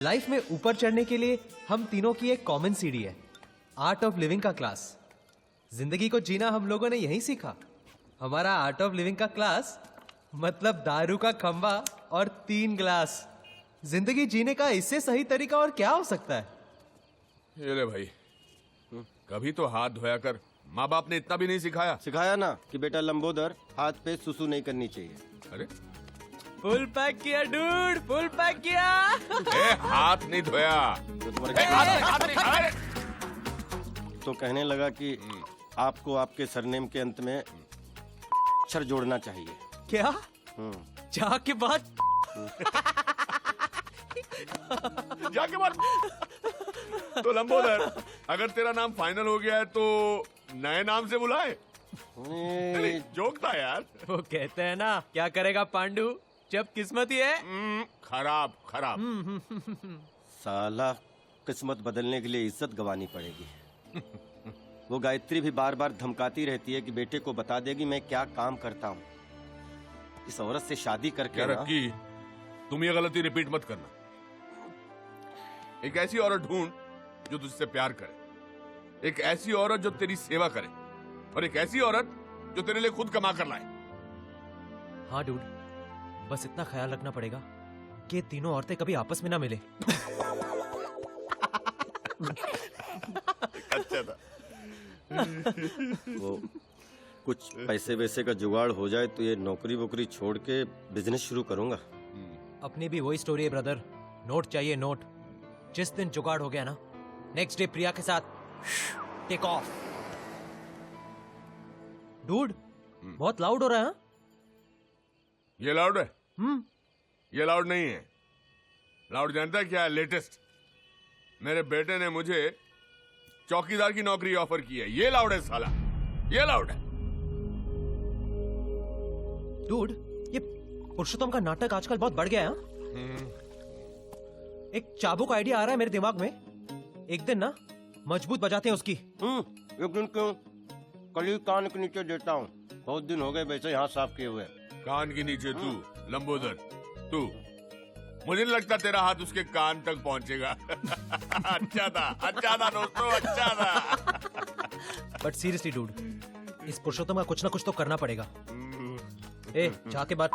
Life में ऊपर चढ़ने के लिए हम तीनों की एक कॉमन सीढ़ी है, आर्ट ऑफ लिविंग का क्लास। जिंदगी को जीना हम लोगों ने यहीं सीखा। हमारा आर्ट ऑफ लिविंग का क्लास मतलब दारू का खंबा और 3 ग्लास। जिंदगी जीने का इससे सही तरीका और क्या हो सकता है? ये ले भाई, कभी तो हाथ धोया कर। माँ बाप ने इतना भी नहीं सिखाया? सिखाया ना कि बेटा लंबोदर हाथ पे सुसु नहीं करनी चाहिए। अरे फुल पैक किया डूड, फुल पैक किया। हाथ नहीं धोया तो हाथ नहीं, अरे! तो कहने लगा कि आपको आपके सरनेम के अंत में अक्षर जोड़ना चाहिए। क्या? जाके बात जाके बात। तो लंबोदर, अगर तेरा नाम फाइनल हो गया है तो नए नाम से बुलाए। जोक था यार। वो कहते हैं ना, क्या करेगा पांडु जब किस्मत ही है खराब खराब। साला किस्मत बदलने के लिए इज्जत गंवानी पड़ेगी। वो गायत्री भी बार बार धमकाती रहती है कि बेटे को बता देगी मैं क्या काम करता हूँ। इस औरत से शादी करके ना, रक्की, तुम ये गलती रिपीट मत करना। एक ऐसी औरत ढूंढ जो तुझसे प्यार करे, एक ऐसी औरत जो तेरी सेवा करे, और एक ऐसी औरत जो तेरे लिए खुद कमा कर लाए। हाँ डूड, बस इतना ख्याल रखना पड़ेगा कि ये तीनों औरतें कभी आपस में ना मिले। अच्छा था। वो कुछ पैसे वैसे का जुगाड़ हो जाए तो ये नौकरी वोकरी छोड़ के बिजनेस शुरू करूंगा। अपनी भी वही स्टोरी है ब्रदर, नोट चाहिए नोट। जिस दिन जुगाड़ हो गया ना, नेक्स्ट डे प्रिया के साथ टेक ऑफ। डूड, बहुत लाउड हो रहा है। हाँ? ये लाउड है? ये लाउड नहीं है। लाउड जानता है क्या है? लेटेस्ट। मेरे बेटे ने मुझे चौकीदार की नौकरी ऑफर की है। ये लाउड है साला, ये लाउड है। डूड, ये पुरुषोत्तम का नाटक आजकल बहुत बढ़ गया है। एक चाबुक आइडिया आ रहा है मेरे दिमाग में। एक दिन ना मजबूत बजाते हैं उसकी। एक दिन क्यों, कल ही कान के नीचे देता हूँ। बहुत दिन हो गए वैसे यहाँ साफ किए हुए। कान के नीचे तू लंबोदर, तू, मुझे नहीं लगता तेरा हाथ उसके कान तक पहुंचेगा। अच्छा था दोस्तों, अच्छा था। बट सीरियसली डूड, इस पुरुषोत्तम का कुछ ना कुछ तो करना पड़ेगा। ए, जाके बात,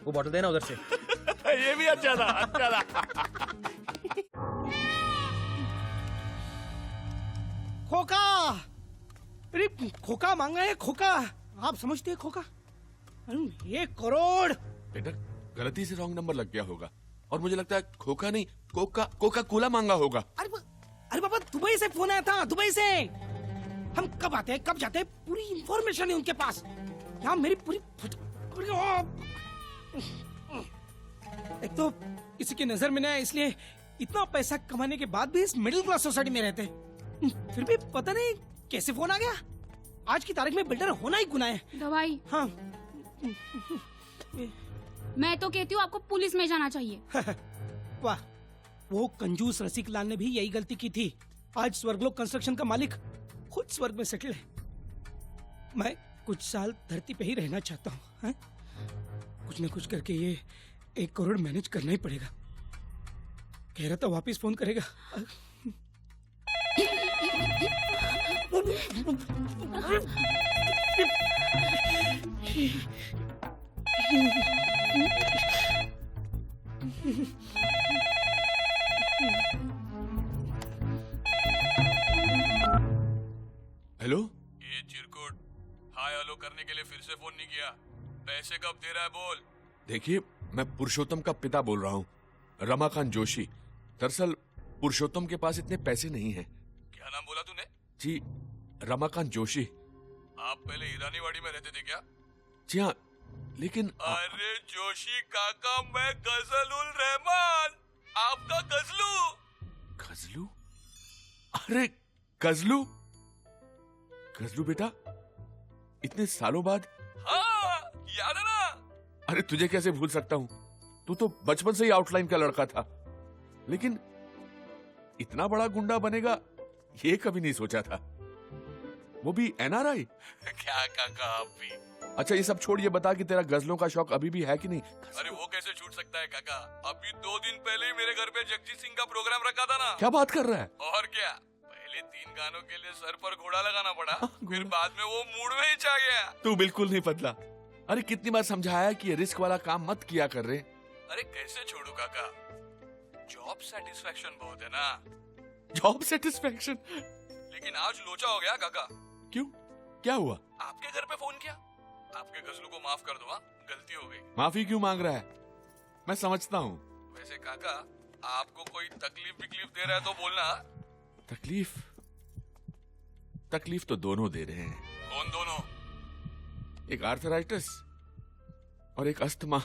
वो बॉटल देना उधर से। ये भी अच्छा था, अच्छा था। खोका, अरे खोका मांगा है, खोका। आप समझते हैं खोका? 1 करोड़। बेटा, गलती से रॉन्ग नंबर लग गया होगा, और मुझे लगता है खोखा नहीं, कोका कोला मांगा होगा। अरे बाबा, दुबई से फोन आया था, दुबई से। हम कब आते हैं कब जाते हैं पूरी इंफॉर्मेशन है उनके पास। यहाँ मेरी पूरी एक तो किसी की नजर में ना है, इसलिए इतना पैसा कमाने के बाद भी इस मिडिल क्लास सोसाइटी में रहते हैं। फिर भी पता नहीं कैसे फोन आ गया। आज की तारीख में बिल्डर होना ही गुनाह है। दवाई। हाँ। मैं तो कहती हूँ आपको पुलिस में जाना चाहिए। वाह, वो कंजूस रसिक लाल ने भी यही गलती की थी। आज स्वर्गलोक कंस्ट्रक्शन का मालिक खुद स्वर्ग में सेटल है। मैं कुछ साल धरती पे ही रहना चाहता हूँ। कुछ न कुछ करके ये 1 करोड़ मैनेज करना ही पड़ेगा। कह रहा था वापिस फोन करेगा। हेलो, ये चिरकुट, हाय हेलो करने के लिए फिर से फोन नहीं किया। पैसे कब दे रहा है बोल। देखिए, मैं पुरुषोत्तम का पिता बोल रहा हूँ, रमाकांत जोशी। दरअसल पुरुषोत्तम के पास इतने पैसे नहीं हैं। क्या नाम बोला तूने? जी, रमाकांत जोशी। आप पहले ईरानीवाड़ी में रहते थे क्या? जी हाँ, लेकिन अरे जोशी काका, मैं गजलुल रहमान, आपका गजलू। गजलू? अरे गजलू, गजलू बेटा, इतने सालों बाद। हाँ, याद है ना? अरे तुझे कैसे भूल सकता हूँ, तू तो बचपन से ही आउटलाइन का लड़का था। लेकिन इतना बड़ा गुंडा बनेगा ये कभी नहीं सोचा था, वो भी एनआरआई। क्या काका, आप भी अच्छा ये सब छोड़, ये बता कि तेरा गजलों का शौक अभी भी है कि नहीं? अरे वो कैसे छूट सकता है काका, अभी 2 दिन पहले ही मेरे घर पे जगजीत सिंह का प्रोग्राम रखा था ना। क्या बात कर रहा है? और क्या, पहले 3 गानों के लिए सर पर घोड़ा लगाना पड़ा, फिर बाद में वो मूड में ही छा गया। तू बिल्कुल नहीं बदला। अरे कितनी बार समझाया कि ये रिस्क वाला काम मत किया कर रहे। अरे कैसे छोड़ू काका, जॉब सेटिस्फेक्शन बहुत है ना। Job satisfaction? लेकिन आज लोचा हो गया काका। क्यों, क्या हुआ? आपके घर पे फोन किया, आपके गजलों को माफ कर दो, हाँ गलती हो गई। माफी क्यों मांग रहा है? मैं समझता हूँ। वैसे काका, आपको कोई तकलीफ दे रहा है तो बोलना। तकलीफ? तकलीफ तो दोनों दे रहे हैं। कौन दोनों? एक आर्थराइटिस और एक अस्थमा।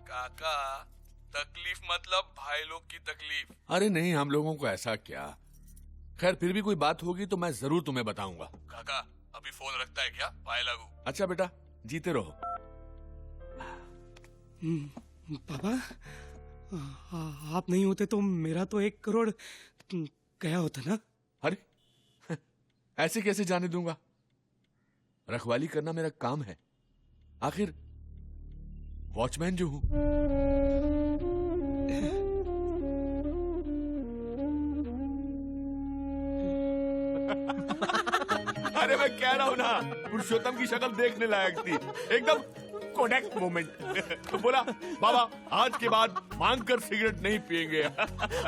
काका, तकलीफ मतलब भाई लोग की तकलीफ। अरे नहीं, हम लोगों को ऐसा क्या। खैर फिर भी कोई बात होगी तो मैं जरूर तुम्हें बताऊंगा। काका अभी फोन रखता है क्या, भाई लागू। अच्छा बेटा, जीते रहो। पापा, आप नहीं होते तो मेरा तो 1 करोड़ गया होता ना। अरे ऐसे कैसे जाने दूंगा? रखवाली करना मेरा काम है, आखिर वॉचमैन जो हूं। अरे मैं कह रहा हूं ना, पुरुषोत्तम की शक्ल देखने लायक थी, एकदम कोडेक मोमेंट। बोला बाबा आज के बाद मांग कर सिगरेट नहीं पिएंगे।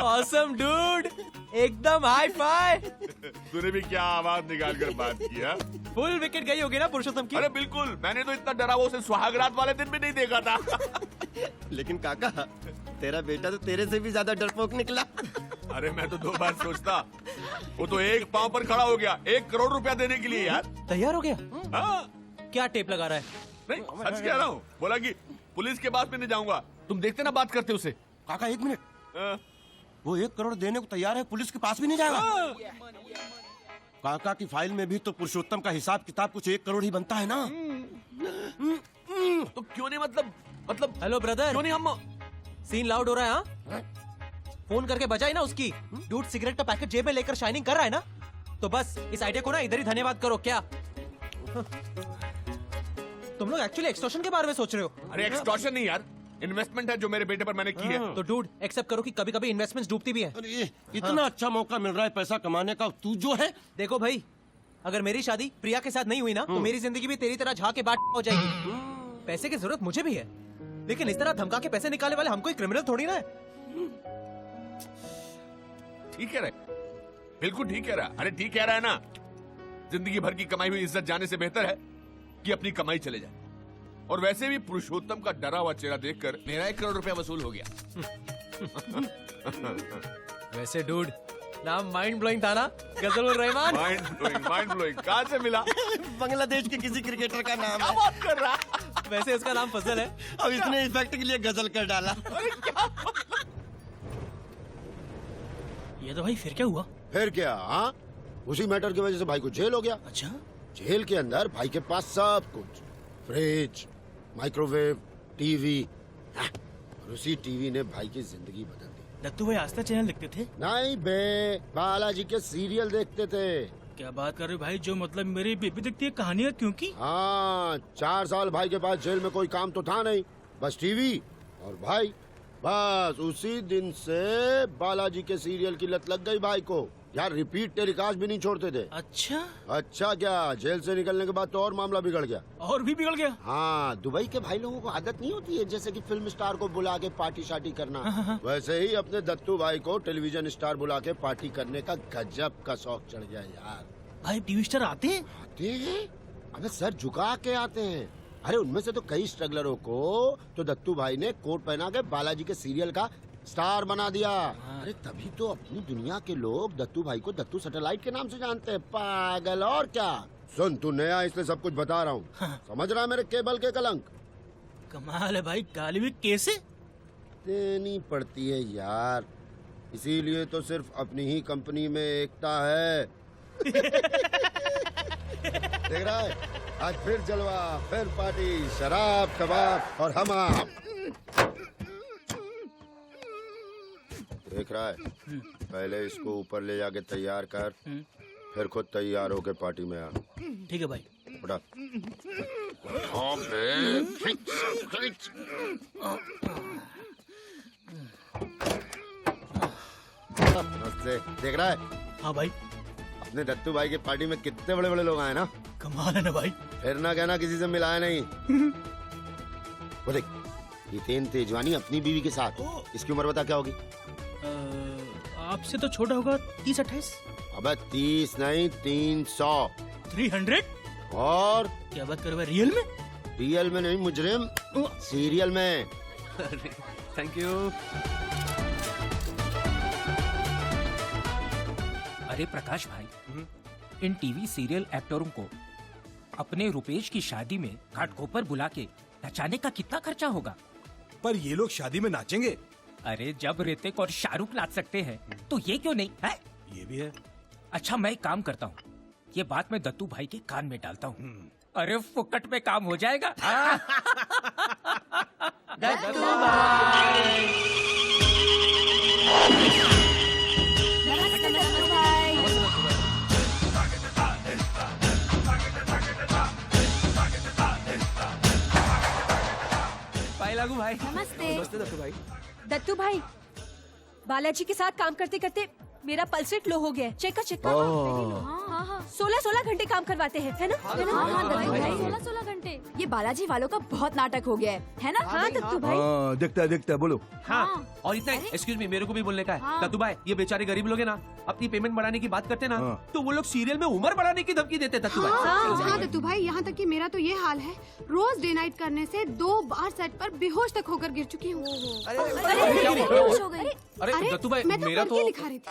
ऑसम डूड, एकदम हाई फाई। तूने भी क्या आवाज निकाल कर बात किया? फुल विकेट गई होगी ना पुरुषोत्तम की। अरे बिल्कुल, मैंने तो इतना डरा वो उसे सुहागरात वाले दिन भी नहीं देखा था। लेकिन काका, तेरा बेटा तो तेरे से भी ज्यादा डरपोक निकला। अरे मैं तो 2 बार सोचता, वो तो एक पांव पर खड़ा हो गया 1 करोड़ रुपया देने के लिए यार। तैयार हो गया? हाँ, क्या टेप लगा रहा है? नहीं सच कह रहा हूँ। बोला कि पुलिस के पास भी नहीं जाऊंगा। तुम देखते ना बात करते उसे। काका 1 मिनट, हाँ, वो 1 करोड़ देने को तैयार है, पुलिस के पास भी नहीं जाएगा। हाँ। काका की फाइल में भी तो पुरुषोत्तम का हिसाब किताब कुछ 1 करोड़ ही बनता है ना। तो क्यों नहीं, मतलब हेलो ब्रदर, क्यों नहीं हम। सीन लाउड हो रहा है? हाँ, फोन करके बजाई ना उसकी। डूड सिगरेट का पैकेट जेब में लेकर शाइनिंग कर रहा है ना, तो बस इस आइडिया को ना इधर ही धन्यवाद करो। क्या तुम लोग एक्चुअली एक्सटॉर्शन के बारे में सोच रहे हो? अरे एक्सटॉर्शन नहीं यार, इन्वेस्टमेंट है जो मेरे बेटे पर मैंने की है। तो डूड एक्सेप्ट करो कि कभी कभी इन्वेस्टमेंट्स डूबती भी है। अरे इतना अच्छा मौका मिल रहा है पैसा कमाने का, तू जो है। देखो भाई, अगर मेरी शादी प्रिया के साथ नहीं हुई ना, तो मेरी जिंदगी भी तेरी तरह झाके बाट हो जाएगी। पैसे की जरूरत मुझे भी है, लेकिन इस तरह धमका के पैसे निकालने वाले हम कोई क्रिमिनल थोड़ी ना है। ठीक कह रहा है, बिल्कुल ठीक कह रहा है। अरे ठीक कह रहा है ना, जिंदगी भर की कमाई हुई इज्जत जाने से बेहतर है कि अपनी कमाई चले जाए। और वैसे भी पुरुषोत्तम का डरा हुआ चेहरा देखकर मेरा 1 करोड़ रुपया वसूल हो गया। वैसे डूड, नाम माइंड ब्लोइंग था ना, गजलुर रहमान। माइंड ब्लोइंग कहाँ से मिला? बांग्लादेश के किसी क्रिकेटर का नाम क्या है। बात कर रहा? वैसे उसका नाम फजल है। अब इसने इफेक्ट के लिए गजल कर डाला। ये तो भाई फिर क्या हुआ? फिर क्या? हाँ, उसी मैटर की वजह से भाई को जेल हो गया। अच्छा, जेल के अंदर भाई के पास सब कुछ, फ्रिज, माइक्रोवेव, टीवी, और उसी टीवी ने भाई की जिंदगी बदल दी। दत्तू भाई आस्था चैनल देखते थे? नहीं बे, बालाजी के सीरियल देखते थे। क्या बात कर रहे हो भाई, जो मतलब मेरी बेबी देखती है कहानियाँ क्योंकि? हाँ, 4 साल भाई के पास जेल में कोई काम तो था नहीं, बस टीवी और भाई। बस उसी दिन से बालाजी के सीरियल की लत लग गई भाई को। यार रिपीट टेलीकास्ट भी नहीं छोड़ते थे। अच्छा, अच्छा क्या, जेल से निकलने के बाद तो और मामला बिगड़ गया। और भी बिगड़ गया? हाँ, दुबई के भाई लोगों को आदत नहीं होती है जैसे कि फिल्म स्टार को बुला के पार्टी शार्टी करना। वैसे ही अपने दत्तू भाई को टेलीविजन स्टार बुला के पार्टी करने का गजब का शौक चढ़ गया यार। भाई टीवी स्टार आते हैं? आते हैं, अबे सर झुका के आते हैं। अरे उनमें से तो कई स्ट्रगलरों को तो दत्तू भाई ने कोट पहना के बालाजी के सीरियल का स्टार बना दिया। अरे तभी तो अपनी दुनिया के लोग दत्तू भाई को दत्तू सैटेलाइट के नाम से जानते हैं। पागल, और क्या। सुन, तू नया इसलिए सब कुछ बता रहा हूँ। समझ रहा है मेरे केबल के कलंक? कमाल है भाई, गाली भी कैसे देनी पड़ती है यार, इसीलिए तो सिर्फ अपनी ही कंपनी में एकता है। देख रहा है, आज फिर जलवा, फिर पार्टी, शराब, कबाब और हमाम। देख रहा है, पहले इसको ऊपर ले जाके तैयार कर, फिर खुद तैयार होके पार्टी में आ। ठीक है भाई। उठा। नमस्ते। देख रहा है हाँ भाई, अपने दत्तू भाई के पार्टी में कितने बड़े बड़े लोग आए ना। कमाल है ना भाई। फिर ना कहना किसी से मिलाया नहीं। वो देख, हितेन तेजवानी अपनी बीवी के साथ। इसकी उम्र बता क्या होगी? आपसे तो छोटा होगा 30-28। अबे 30 नहीं 300। 300? और क्या बात कर रहे हो, रियल में? रियल में नहीं मुजरिम, सीरियल में। Thank you. अरे प्रकाश भाई, इन टीवी सीरियल एक्टरों को अपने रुपेश की शादी में घाटकोपर बुला के नचाने का कितना खर्चा होगा? पर ये लोग शादी में नाचेंगे? अरे जब ऋतिक और शाहरुख नाच सकते हैं तो ये क्यों नहीं है? ये भी है। अच्छा मैं एक काम करता हूँ, ये बात मैं दत्तू भाई के कान में डालता हूँ। अरे फुकट में काम हो जाएगा। दत्तू भाई लागू भाई। नमस्ते। नमस्ते दत्तू भाई। दत्तू भाई, बालाजी के साथ काम करते करते मेरा पल्स रेट लो हो गया है। चेक कर 16 घंटे काम करवाते हैं, है ना? हाँ दत्तू भाई 16 घंटे। ये बालाजी वालों का बहुत नाटक हो गया है ना? हाँ दत्तू भाई। देखता है बोलो। हाँ और इतना एक्सक्यूज मी, मेरे को भी बोलने का है। दत्तू भाई, ये बेचारे गरीब लोग हैं ना, अपनी पेमेंट बढ़ाने की बात करते ना, तो वो लोग सीरियल में उम्र बढ़ाने की धमकी देते। दत्तू भाई हाँ दत्तू भाई, यहाँ तक कि मेरा तो ये हाल है, रोज डे नाइट करने से 2 बार सेट पर बेहोश तक होकर गिर चुकी हूँ। अरे दत्तू भाई, मैं तो मेरा करके तो लिखा रही थी।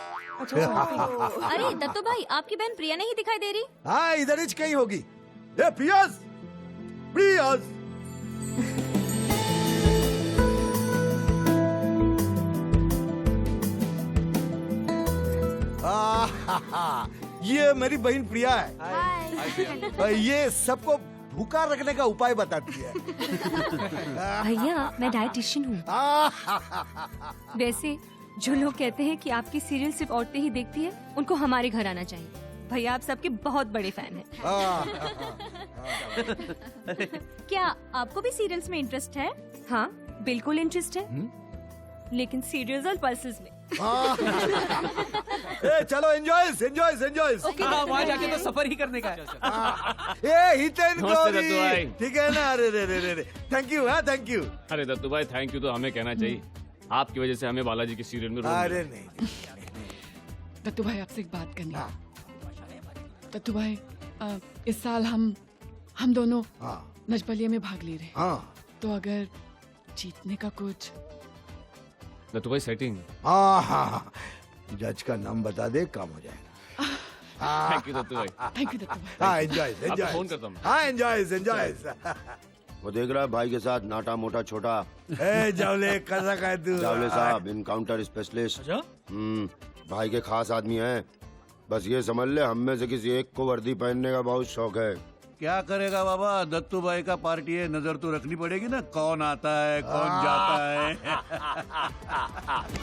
अरे दत्तू भाई, आपकी बहन प्रिया नहीं दिखाई दे रही? हाँ इधर ही कहीं होगी। ए पियाज, पियाज। ये मेरी बहन प्रिया है। ये सबको भूखा रखने का उपाय बताती है। भैया मैं डाइटिशियन हूँ। वैसे जो लोग कहते हैं कि आपकी सीरियल सिर्फ औरतें ही देखती है, उनको हमारे घर आना चाहिए। भैया आप सबके बहुत बड़े फैन हैं। क्या आपको भी सीरियल्स में इंटरेस्ट है? हाँ बिल्कुल इंटरेस्ट है, लेकिन सीरियल्स और पल्सेस में। चलो एंजॉय। वहाँ जाके तो सफर ही करने का है। ए हितेन गौरी, ठीक है ना? अरे थैंक यू। हाँ थैंक यू। अरे दत्तू भाई, थैंक यू तो हमें कहना चाहिए। आपकी वजह से हमें बालाजी के सीरियल में रोल मिला। अरे नहीं। दत्तू भाई आपसे एक बात करनी है। दत्तू भाई, इस साल हम दोनों नजबलिया में भाग ले रहे हैं। तो अगर जीतने का कुछ। दत्तू भाई सेटिंग। हाँ जज का नाम बता दे, काम हो जाएगा। थैंक यू दत्तू भाई। थैंक यू दत्तू भाई। हाँ एंजॉय। आपको फोन करता हूँ। हाँ एंजॉय। वो देख रहा है भाई के साथ नाटा मोटा छोटा। जावले कैसा का तू? जावले साहब इनकाउंटर स्पेशलिस्ट। भाई के खास आदमी हैं। बस ये समझ ले, हम में से किसी एक को वर्दी पहनने का बहुत शौक है। क्या करेगा बाबा, दत्तू भाई का पार्टी है, नजर तो रखनी पड़ेगी ना, कौन आता है कौन जाता है।